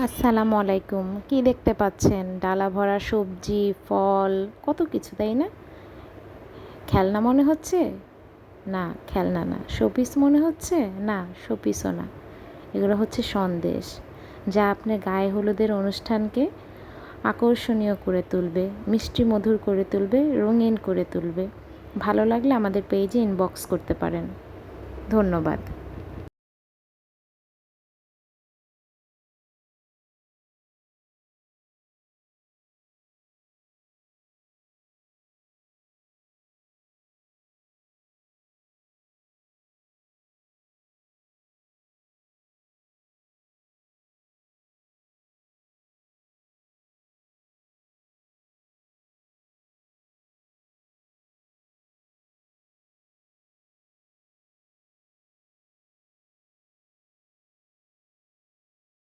আসসালামু আলাইকুম। কি দেখতে পাচ্ছেন? ডালা ভরা সবজি, ফল, কত কিছু, তাই না? খেলনা মনে হচ্ছে? না, খেলনা না। শোপিস মনে হচ্ছে? না, শোপিসও না। এগুলো হচ্ছে সন্দেশ, যা আপনার গায়ে হলুদের অনুষ্ঠানকে আকর্ষণীয় করে তুলবে, মিষ্টি মধুর করে তুলবে, রঙিন করে তুলবে। ভালো লাগলে আমাদের পেজে ইনবক্স করতে পারেন। ধন্যবাদ।